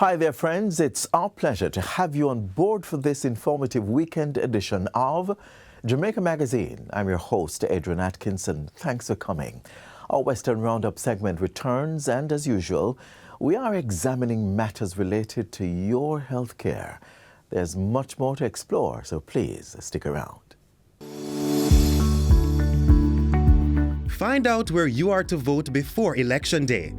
Hi there, friends. It's our pleasure to have you on board for this informative weekend edition of Jamaica Magazine. I'm your host, Adrian Atkinson. Thanks for coming. Our Western Roundup segment returns, and as usual, we are examining matters related to your health care. There's much more to explore, so please stick around. Find out where you are to vote before Election Day.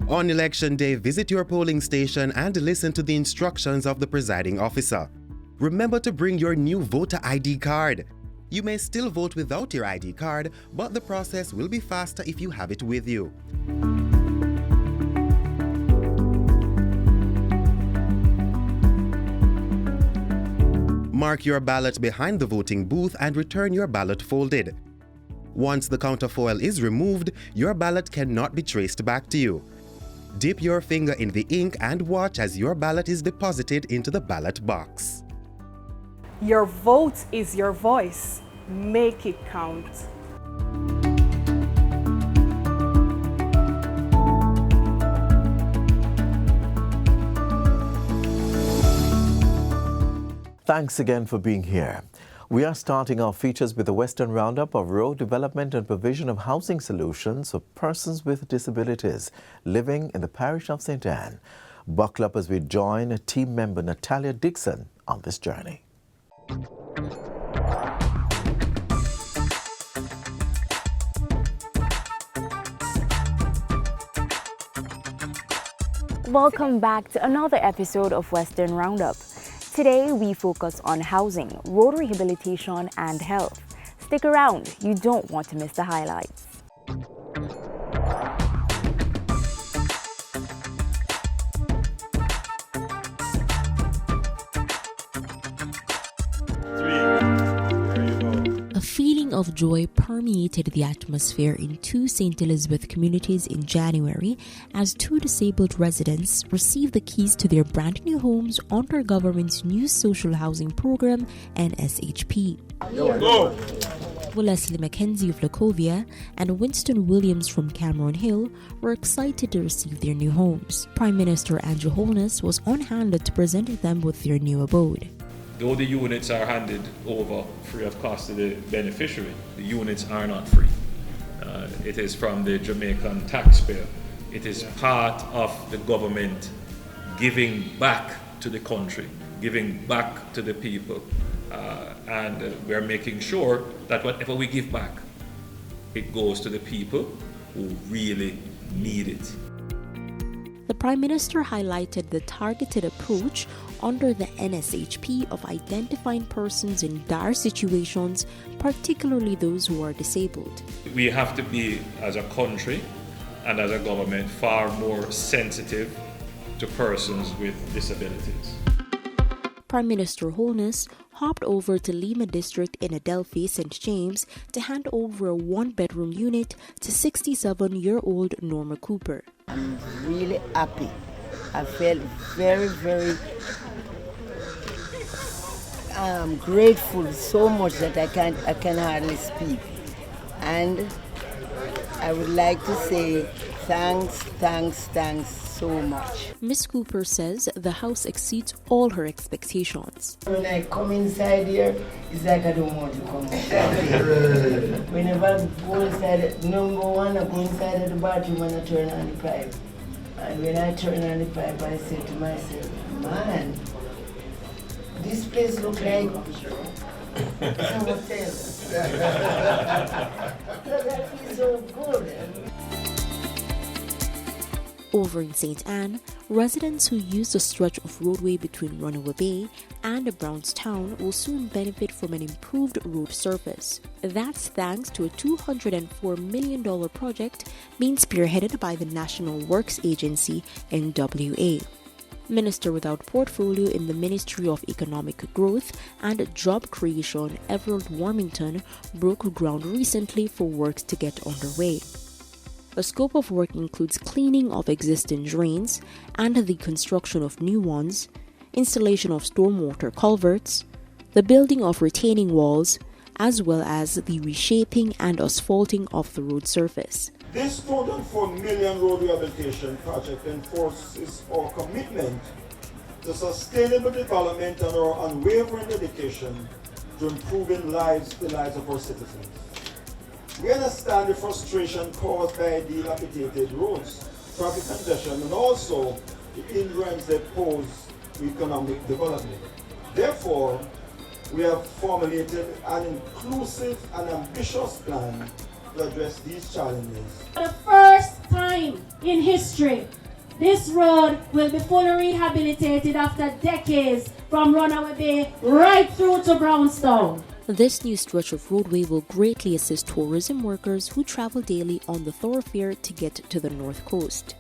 On Election Day, visit your polling station and listen to the instructions of the presiding officer. Remember to bring your new voter ID card. You may still vote without your ID card, but the process will be faster if you have it with you. Mark your ballot behind the voting booth and return your ballot folded. Once the counterfoil is removed, your ballot cannot be traced back to you. Dip your finger in the ink and watch as your ballot is deposited into the ballot box. Your vote is your voice. Make it count. Thanks again for being here. We are starting our features with a Western Roundup of road development and provision of housing solutions for persons with disabilities living in the parish of St. Anne. Buckle up as we join team member Natalia Dixon on this journey. Welcome back to another episode of Western Roundup. Today we focus on housing, road rehabilitation and health. Stick around, you don't want to miss the highlights. A feeling of joy permeated the atmosphere in two St. Elizabeth communities in January as two disabled residents received the keys to their brand new homes under government's new social housing program, NSHP. Leslie Mackenzie of Lacovia and Winston Williams from Cameron Hill were excited to receive their new homes. Prime Minister Andrew Holness was on hand to present them with their new abode. Though the units are handed over free of cost to the beneficiary, the units are not free. It is from the Jamaican taxpayer. It is part of the government giving back to the country, giving back to the people. And we're making sure that whatever we give back, it goes to the people who really need it. The Prime Minister highlighted the targeted approach under the NSHP of identifying persons in dire situations, particularly those who are disabled. We have to be, as a country and as a government, far more sensitive to persons with disabilities. Prime Minister Holness hopped over to Lima District in Adelphi, St. James to hand over a one-bedroom unit to 67-year-old Norma Cooper. I'm really happy. I felt very, very grateful so much that I can hardly speak. And I would like to say thanks so much. Ms. Cooper says the house exceeds all her expectations. When I come inside here, it's like I don't want to come inside. Whenever I go inside, number one, I go inside of the bathroom and I turn on the pipe. And when I turn on the pipe, I say to myself, man, this place looks like a hotel. That feels so good. Over in St. Anne, residents who use the stretch of roadway between Runaway Bay and Brownstown will soon benefit from an improved road surface. That's thanks to a $204 million project being spearheaded by the National Works Agency, NWA. Minister without portfolio in the Ministry of Economic Growth and Job Creation, Everald Warmington, broke ground recently for works to get underway. The scope of work includes cleaning of existing drains and the construction of new ones, installation of stormwater culverts, the building of retaining walls, as well as the reshaping and asphalting of the road surface. This $204 million road rehabilitation project enforces our commitment to sustainable development and our unwavering dedication to improving the lives of our citizens. We understand the frustration caused by dilapidated roads, traffic congestion, and also the hindrance they pose to economic development. Therefore, we have formulated an inclusive and ambitious plan to address these challenges. For the first time in history, this road will be fully rehabilitated after decades from Runaway Bay right through to Brownstown. This new stretch of roadway will greatly assist tourism workers who travel daily on the thoroughfare to get to the North Coast.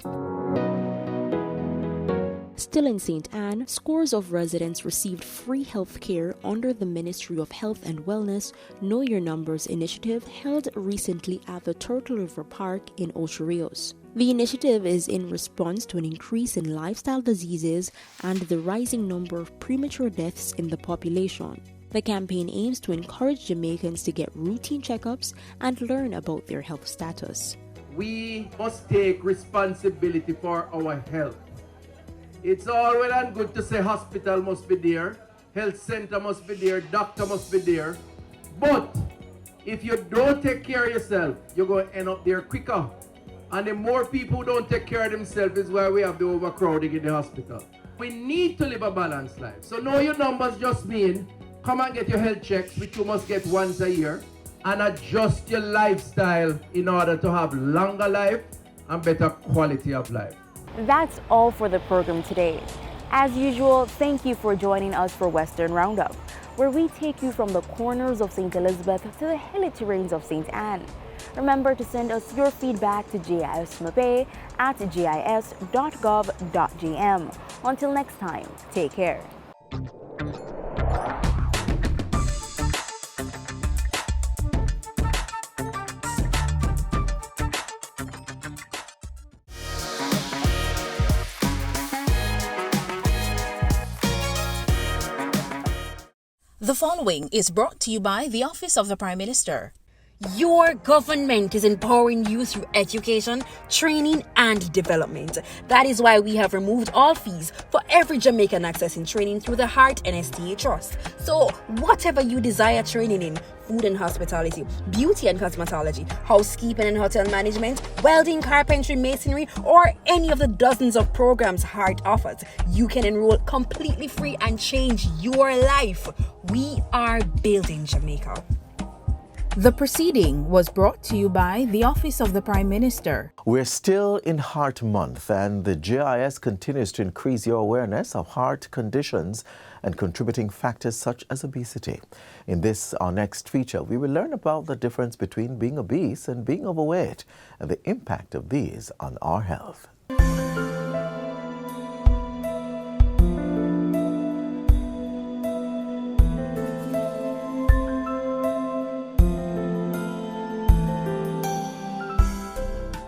Still in St. Anne, scores of residents received free health care under the Ministry of Health and Wellness Know Your Numbers initiative held recently at the Turtle River Park in Ocho Rios. The initiative is in response to an increase in lifestyle diseases and the rising number of premature deaths in the population. The campaign aims to encourage Jamaicans to get routine checkups and learn about their health status. We must take responsibility for our health. It's all well and good to say hospital must be there, health center must be there, doctor must be there. But if you don't take care of yourself, you're going to end up there quicker. And the more people who don't take care of themselves is why we have the overcrowding in the hospital. We need to live a balanced life. So know your numbers just mean come and get your health checks, which you must get once a year, and adjust your lifestyle in order to have longer life and better quality of life. That's all for the program today. As usual, thank you for joining us for Western Roundup, where we take you from the corners of St. Elizabeth to the hilly terrains of St. Anne. Remember to send us your feedback to gis@gis.gov.gm. Until next time, take care. The following is brought to you by the Office of the Prime Minister. Your government is empowering you through education, training, and development. That is why we have removed all fees for every Jamaican accessing training through the Heart NSTA Trust. So, whatever you desire training in, food and hospitality, beauty and cosmetology, housekeeping and hotel management, welding, carpentry, masonry, or any of the dozens of programs Heart offers, you can enroll completely free and change your life. We are building Jamaica. The proceeding was brought to you by the Office of the Prime Minister. We're still in Heart Month, and the GIS continues to increase your awareness of heart conditions and contributing factors such as obesity. In this, our next feature, we will learn about the difference between being obese and being overweight and the impact of these on our health.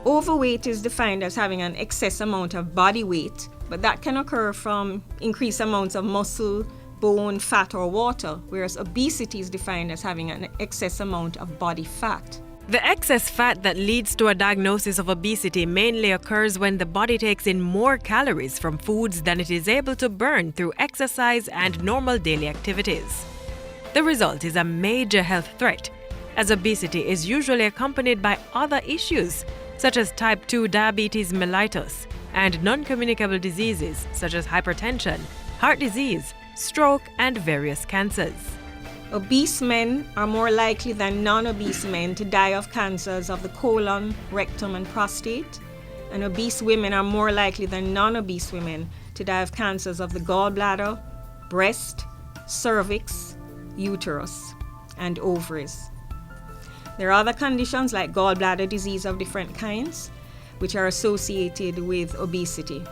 Overweight is defined as having an excess amount of body weight, but that can occur from increased amounts of muscle, bone, fat, or water, whereas obesity is defined as having an excess amount of body fat. The excess fat that leads to a diagnosis of obesity mainly occurs when the body takes in more calories from foods than it is able to burn through exercise and normal daily activities. The result is a major health threat, as obesity is usually accompanied by other issues, such as type 2 diabetes mellitus and non-communicable diseases such as hypertension, heart disease, stroke, and various cancers. Obese men are more likely than non-obese men to die of cancers of the colon, rectum, and prostate, and obese women are more likely than non-obese women to die of cancers of the gallbladder, breast, cervix, uterus, and ovaries. There are other conditions like gallbladder disease of different kinds, which are associated with obesity.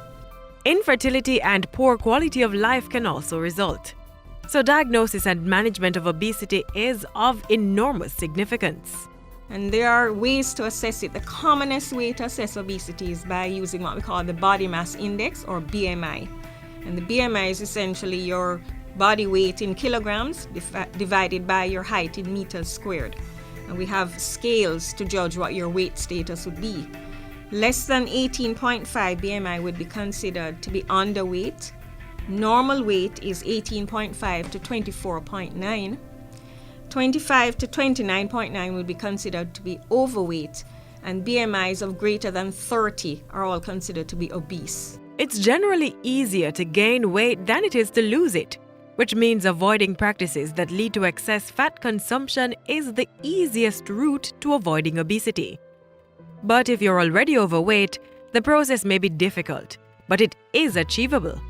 Infertility and poor quality of life can also result. So diagnosis and management of obesity is of enormous significance. And there are ways to assess it. The commonest way to assess obesity is by using what we call the body mass index, or BMI. And the BMI is essentially your body weight in kilograms divided by your height in meters squared. And we have scales to judge what your weight status would be. Less than 18.5 BMI would be considered to be underweight. Normal weight is 18.5 to 24.9. 25 to 29.9 would be considered to be overweight, and BMIs of greater than 30 are all considered to be obese. It's generally easier to gain weight than it is to lose it, which means avoiding practices that lead to excess fat consumption is the easiest route to avoiding obesity. But if you're already overweight, the process may be difficult, but it is achievable.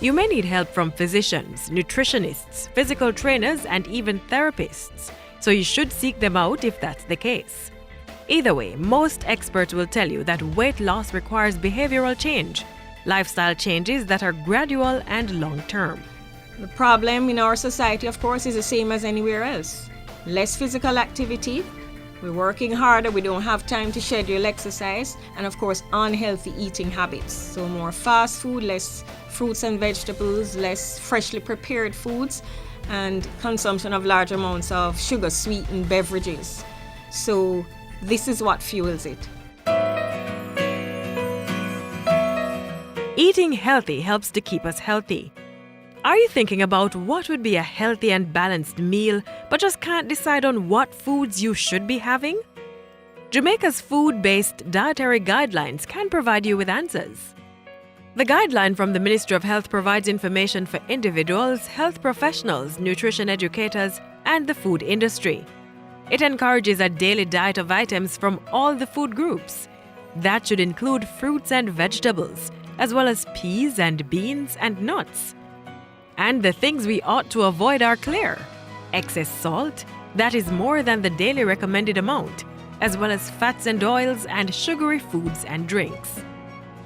You may need help from physicians, nutritionists, physical trainers, and even therapists, so you should seek them out if that's the case. Either way, most experts will tell you that weight loss requires behavioral change, lifestyle changes that are gradual and long-term. The problem in our society, of course, is the same as anywhere else. Less physical activity, we're working harder, we don't have time to schedule exercise, and of course, unhealthy eating habits. So more fast food, less fruits and vegetables, less freshly prepared foods, and consumption of large amounts of sugar-sweetened beverages. So this is what fuels it. Eating healthy helps to keep us healthy. Are you thinking about what would be a healthy and balanced meal, but just can't decide on what foods you should be having? Jamaica's food-based dietary guidelines can provide you with answers. The guideline from the Ministry of Health provides information for individuals, health professionals, nutrition educators, and the food industry. It encourages a daily diet of items from all the food groups. That should include fruits and vegetables, as well as peas and beans and nuts. And the things we ought to avoid are clear: excess salt, that is more than the daily recommended amount, as well as fats and oils and sugary foods and drinks.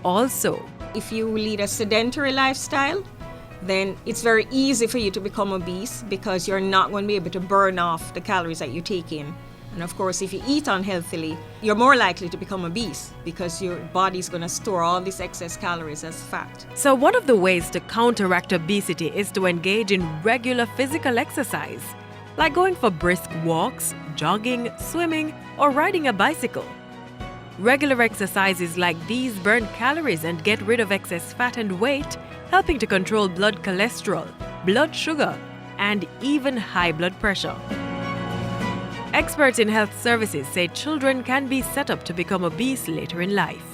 Also, if you lead a sedentary lifestyle, then it's very easy for you to become obese because you're not going to be able to burn off the calories that you take in. And of course, if you eat unhealthily, you're more likely to become obese because your body's going to store all these excess calories as fat. So one of the ways to counteract obesity is to engage in regular physical exercise, like going for brisk walks, jogging, swimming, or riding a bicycle. Regular exercises like these burn calories and get rid of excess fat and weight, helping to control blood cholesterol, blood sugar, and even high blood pressure. Experts in health services say children can be set up to become obese later in life.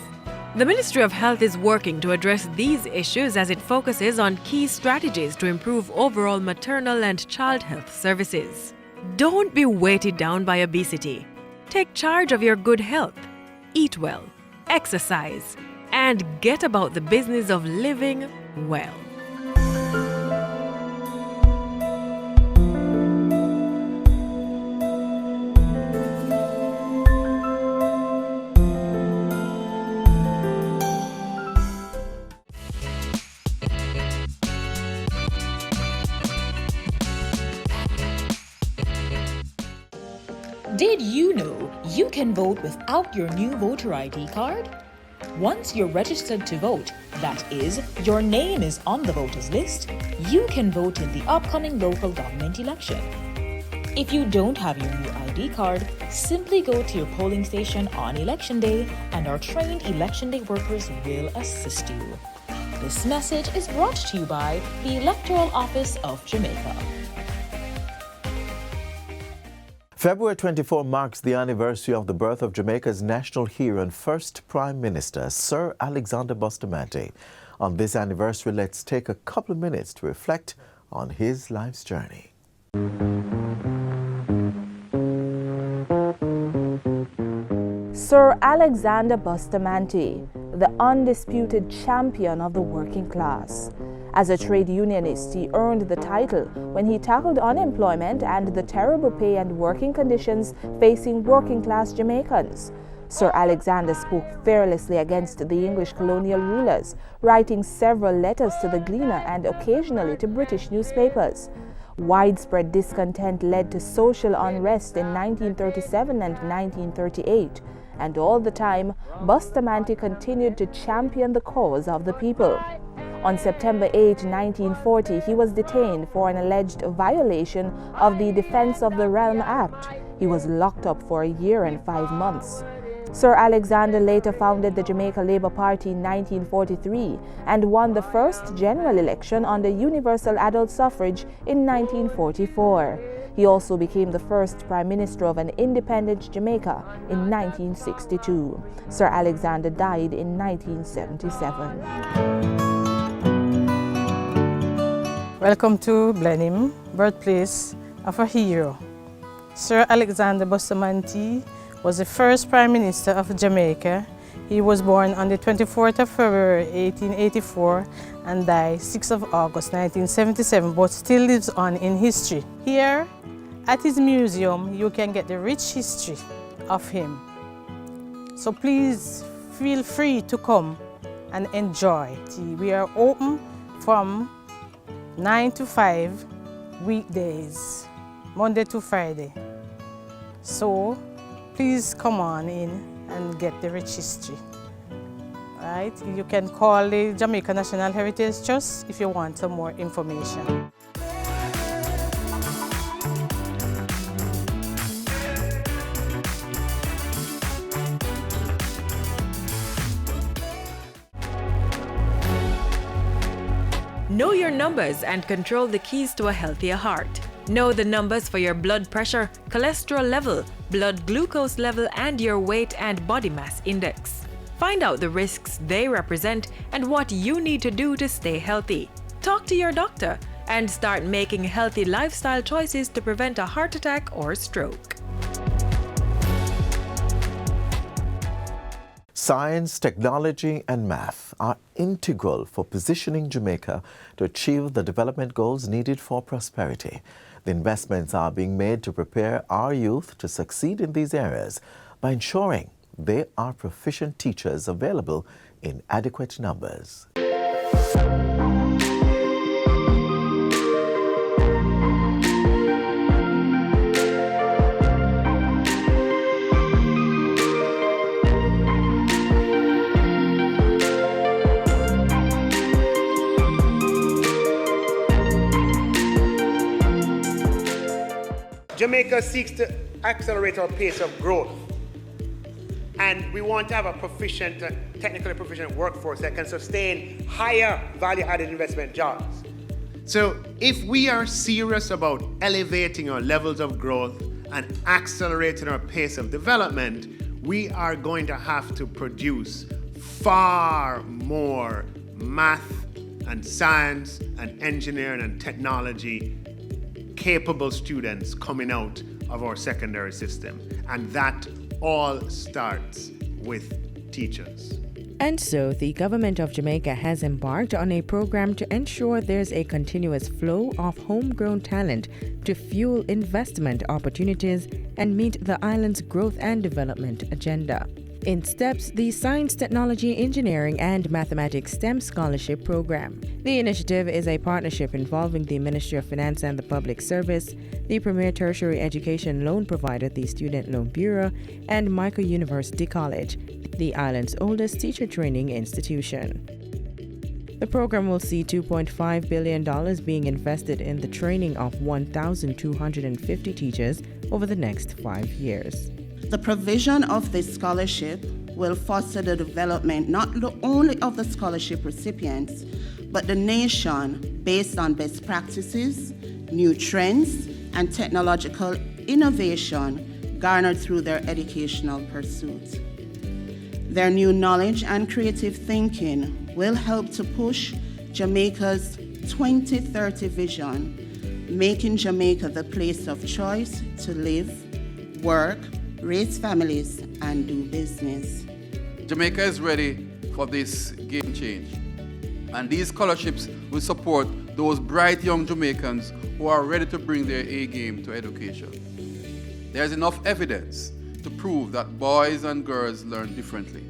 The Ministry of Health is working to address these issues as it focuses on key strategies to improve overall maternal and child health services. Don't be weighted down by obesity. Take charge of your good health. Eat well, exercise, and get about the business of living well. Did you know you can vote without your new voter ID card? Once you're registered to vote, that is, your name is on the voters list, you can vote in the upcoming local government election. If you don't have your new ID card, simply go to your polling station on election day and our trained election day workers will assist you. This message is brought to you by the Electoral Office of Jamaica. February 24 marks the anniversary of the birth of Jamaica's national hero and first Prime Minister, Sir Alexander Bustamante. On this anniversary, let's take a couple of minutes to reflect on his life's journey. Sir Alexander Bustamante, the undisputed champion of the working class. As a trade unionist, he earned the title when he tackled unemployment and the terrible pay and working conditions facing working-class Jamaicans. Sir Alexander spoke fearlessly against the English colonial rulers, writing several letters to the Gleaner and occasionally to British newspapers. Widespread discontent led to social unrest in 1937 and 1938, and all the time, Bustamante continued to champion the cause of the people. On September 8, 1940, he was detained for an alleged violation of the Defense of the Realm Act. He was locked up for a year and 5 months. Sir Alexander later founded the Jamaica Labour Party in 1943 and won the first general election under universal adult suffrage in 1944. He also became the first Prime Minister of an independent Jamaica in 1962. Sir Alexander died in 1977. Welcome to Blenheim, birthplace of a hero. Sir Alexander Bustamante was the first Prime Minister of Jamaica. He was born on the 24th of February 1884 and died 6th of August 1977, but still lives on in history. Here at his museum, you can get the rich history of him. So please feel free to come and enjoy. We are open from 9 to 5 weekdays, Monday to Friday. So please come on in and get the rich history. Right? You can call the Jamaica National Heritage Trust if you want some more information. Know your numbers and control the keys to a healthier heart. Know the numbers for your blood pressure, cholesterol level, blood glucose level, and your weight and body mass index. Find out the risks they represent and what you need to do to stay healthy. Talk to your doctor and start making healthy lifestyle choices to prevent a heart attack or stroke. Science, technology, and math are integral for positioning Jamaica to achieve the development goals needed for prosperity. The investments are being made to prepare our youth to succeed in these areas by ensuring there are proficient teachers available in adequate numbers. Jamaica seeks to accelerate our pace of growth, and we want to have a proficient, technically proficient workforce that can sustain higher value-added investment jobs. So if we are serious about elevating our levels of growth and accelerating our pace of development, we are going to have to produce far more math and science and engineering and technology capable students coming out of our secondary system. And that all starts with teachers. And so the government of Jamaica has embarked on a program to ensure there's a continuous flow of homegrown talent to fuel investment opportunities and meet the island's growth and development agenda. In steps, the Science, Technology, Engineering, and Mathematics STEM Scholarship Program. The initiative is a partnership involving the Ministry of Finance and the Public Service, the premier tertiary education loan provider, the Student Loan Bureau, and Michael University College, the island's oldest teacher training institution. The program will see $2.5 billion being invested in the training of 1,250 teachers over the next 5 years. The provision of this scholarship will foster the development not only of the scholarship recipients, but the nation based on best practices, new trends, and technological innovation garnered through their educational pursuits. Their new knowledge and creative thinking will help to push Jamaica's 2030 vision, making Jamaica the place of choice to live, work, raise families, and do business. Jamaica is ready for this game change, and these scholarships will support those bright young Jamaicans who are ready to bring their A game to education. There's enough evidence to prove that boys and girls learn differently,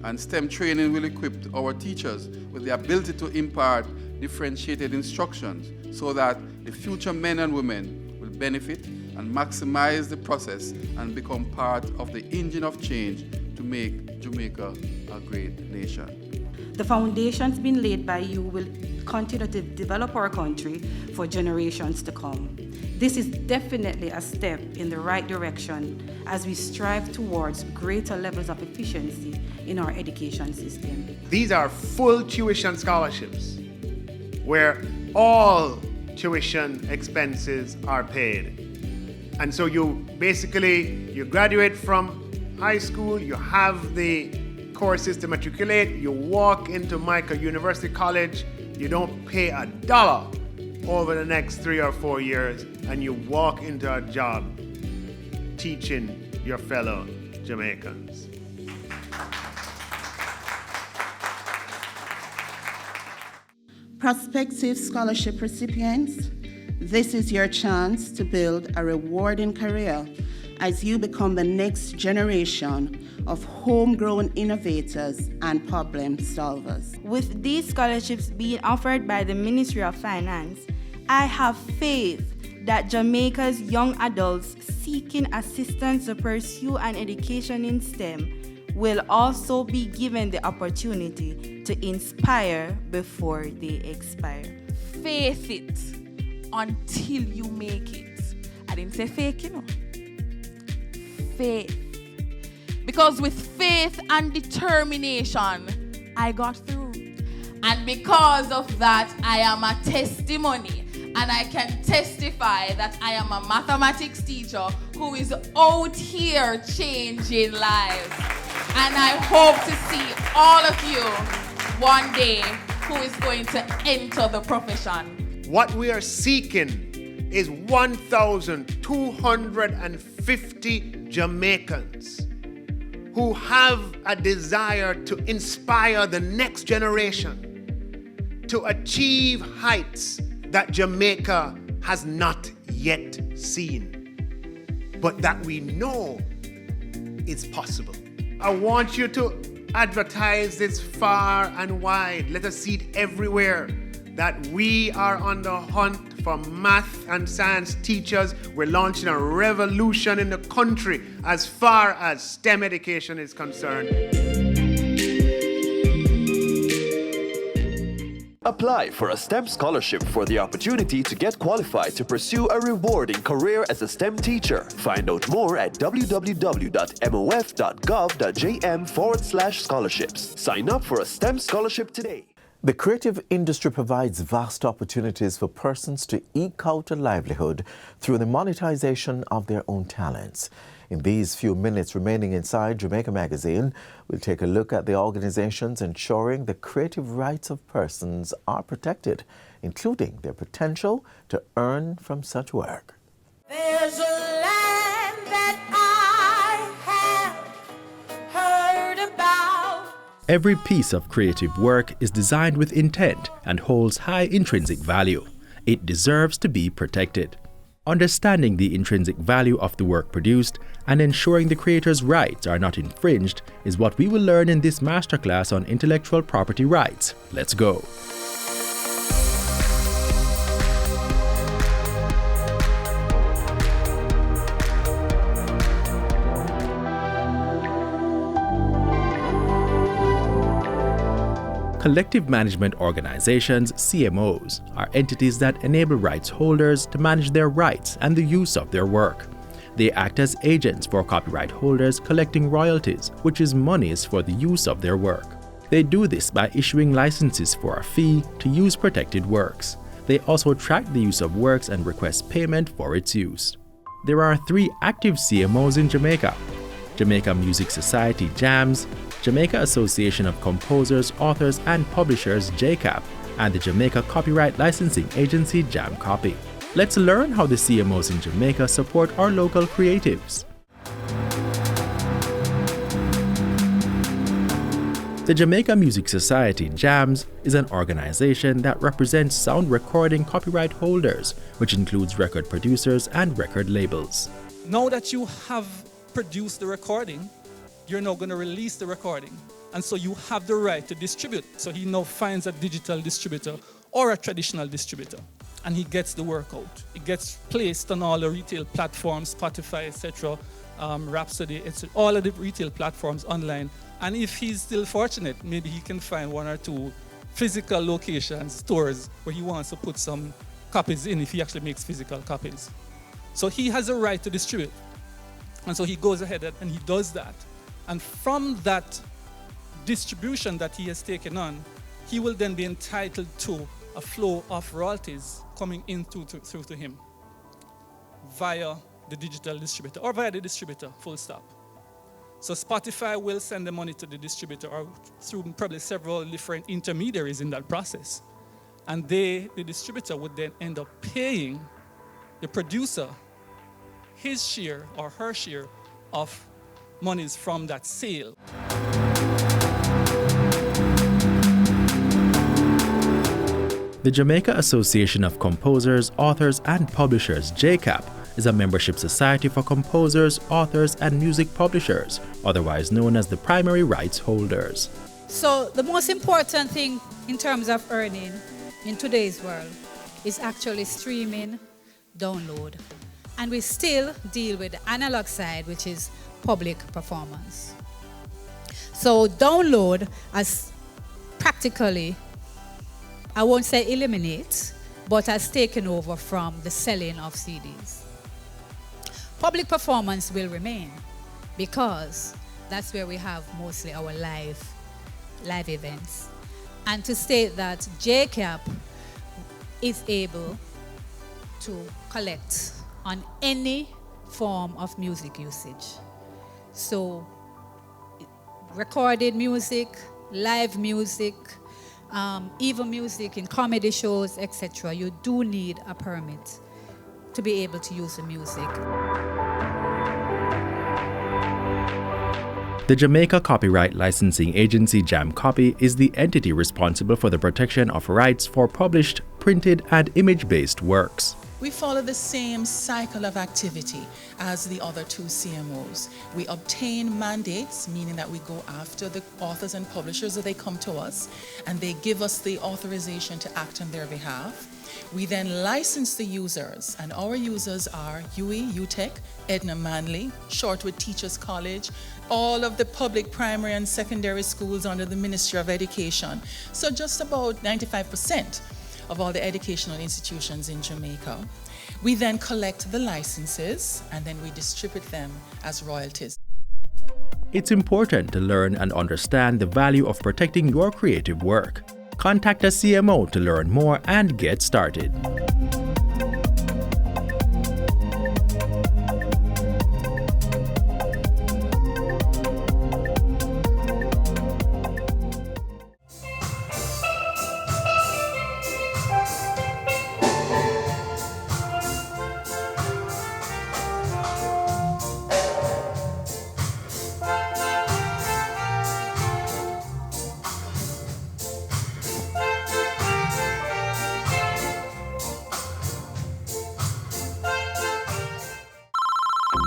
and STEM training will equip our teachers with the ability to impart differentiated instructions so that the future men and women will benefit and maximize the process and become part of the engine of change to make Jamaica a great nation. The foundations being laid by you will continue to develop our country for generations to come. This is definitely a step in the right direction as we strive towards greater levels of efficiency in our education system. These are full tuition scholarships where all tuition expenses are paid. And so you graduate from high school, you have the courses to matriculate, you walk into Jamaica University College, you don't pay $1 over the next 3 or 4 years, and you walk into a job teaching your fellow Jamaicans. Prospective scholarship recipients, this is your chance to build a rewarding career as you become the next generation of homegrown innovators and problem solvers. With these scholarships being offered by the Ministry of Finance, I have faith that Jamaica's young adults seeking assistance to pursue an education in STEM will also be given the opportunity to inspire before they expire. Face it until you make it. I didn't say fake, you know. Faith. Because with faith and determination, I got through. And because of that, I am a testimony. And I can testify that I am a mathematics teacher who is out here changing lives. And I hope to see all of you one day who is going to enter the profession. What we are seeking is 1,250 Jamaicans who have a desire to inspire the next generation to achieve heights that Jamaica has not yet seen, but that we know is possible. I want you to advertise this far and wide. Let us see it everywhere that we are on the hunt for math and science teachers. We're launching a revolution in the country as far as STEM education is concerned. Apply for a STEM scholarship for the opportunity to get qualified to pursue a rewarding career as a STEM teacher. Find out more at www.mof.gov.jm/scholarships. Sign up for a STEM scholarship today. The creative industry provides vast opportunities for persons to eke out a livelihood through the monetization of their own talents. In these few minutes remaining inside Jamaica Magazine, we'll take a look at the organizations ensuring the creative rights of persons are protected, including their potential to earn from such work. There's a land that I have heard about. Every piece of creative work is designed with intent and holds high intrinsic value. It deserves to be protected. Understanding the intrinsic value of the work produced and ensuring the creator's rights are not infringed is what we will learn in this masterclass on intellectual property rights. Let's go. Collective Management Organizations, CMOs, are entities that enable rights holders to manage their rights and the use of their work. They act as agents for copyright holders collecting royalties, which is monies for the use of their work. They do this by issuing licenses for a fee to use protected works. They also track the use of works and request payment for its use. There are 3 active CMOs in Jamaica: Jamaica Music Society, JAMS, Jamaica Association of Composers, Authors and Publishers, JCAP, and the Jamaica Copyright Licensing Agency, JamCopy. Let's learn how the CMOs in Jamaica support our local creatives. The Jamaica Music Society, JAMS, is an organization that represents sound recording copyright holders, which includes record producers and record labels. Now that you have produced the recording, you're now going to release the recording. And so you have the right to distribute. So he now finds a digital distributor or a traditional distributor, and he gets the work out. It gets placed on all the retail platforms, Spotify, etc., Rhapsody, etc., all of the retail platforms online. And if he's still fortunate, maybe he can find 1 or 2 physical locations, stores, where he wants to put some copies in if he actually makes physical copies. So he has a right to distribute. And so he goes ahead and he does that. And from that distribution that he has taken on, he will then be entitled to a flow of royalties coming in through to him via the digital distributor or via the distributor, full stop. So Spotify will send the money to the distributor or through probably several different intermediaries in that process. And the distributor would then end up paying the producer his share or her share of monies from that sale. The Jamaica Association of Composers, Authors and Publishers, JCAP, is a membership society for composers, authors and music publishers, otherwise known as the primary rights holders. So the most important thing in terms of earning in today's world is actually streaming, download. And we still deal with the analog side, which is public performance. So download has practically, I won't say eliminate, but has taken over from the selling of CDs. Public performance will remain because that's where we have mostly our live events. And to state that JCAP is able to collect on any form of music usage. So recorded music, live music, even music in comedy shows, etc. You do need a permit to be able to use the music. The Jamaica Copyright Licensing Agency JamCopy is the entity responsible for the protection of rights for published, printed and image-based works. We follow the same cycle of activity as the other two CMOs. We obtain mandates, meaning that we go after the authors and publishers, or they come to us and they give us the authorization to act on their behalf. We then license the users, and our users are UWI, UTEC, Edna Manley, Shortwood Teachers College, all of the public primary and secondary schools under the Ministry of Education. So just about 95% of all the educational institutions in Jamaica. We then collect the licenses and then we distribute them as royalties. It's important to learn and understand the value of protecting your creative work. Contact a CMO to learn more and get started.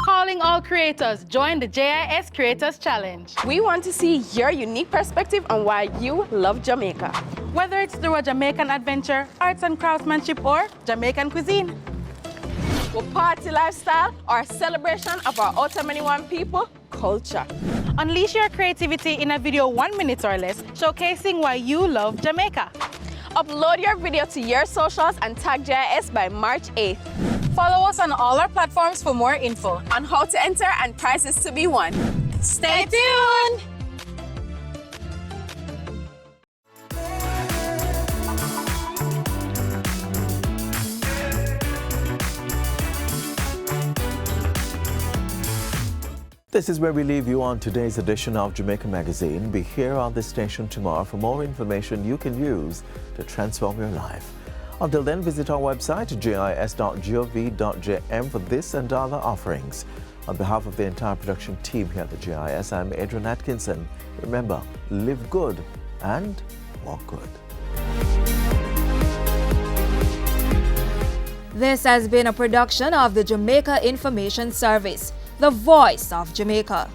Calling all creators, join the JIS Creators Challenge. We want to see your unique perspective on why you love Jamaica. Whether it's through a Jamaican adventure, arts and craftsmanship, or Jamaican cuisine. A party lifestyle or a celebration of our Otamaniwan people culture. Unleash your creativity in a video 1 minute or less, showcasing why you love Jamaica. Upload your video to your socials and tag JIS by March 8th. Follow us on all our platforms for more info on how to enter and prizes to be won. Stay tuned! This is where we leave you on today's edition of Jamaica Magazine. Be here on this station tomorrow for more information you can use to transform your life. Until then, visit our website, gis.gov.jm, for this and other offerings. On behalf of the entire production team here at the GIS, I'm Adrian Atkinson. Remember, live good and walk good. This has been a production of the Jamaica Information Service, the voice of Jamaica.